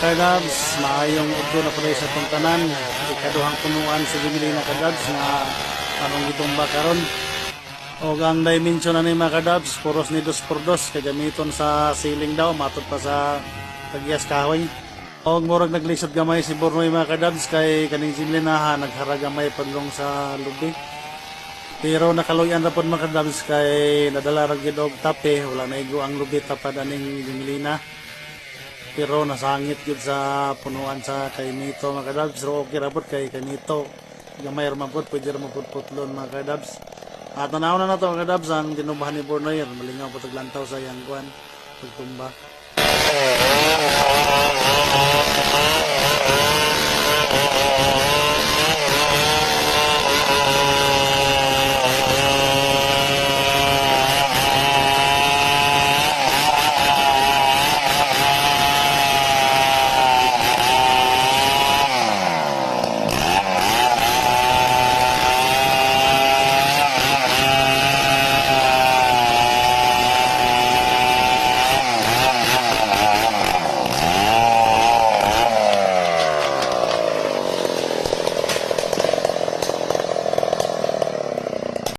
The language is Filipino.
Kadabs, maayong udto na pala sa itong tanan. Ikaduhang punuan sa Gimilina kadabs na anong gitumba karon. O ang dimension na ni mga kadabs, puros ni 2x2 kagamiton sa ceiling daw, matod pa sa tagyas kahoy. O murag naglisod gamay si Bornoy mga kadabs kay kaning Gimilinaha naghara gamay padlong sa lubi. Pero nakaluyan na po mga kadabs kay nadala ra gyud og tape, wala na igo ang lubi tapad aning Gimilina. Pero nasangit yun sa punuan sa kainito mga kadabs. So okay rapot kay kainito gamay ramapot, pwede ramapot putlon mga kadabs. At tanaw na to mga kadabs ang tinubahan ni Bornoy. Malingaw po taglantaw sa yang kuan pagtumba.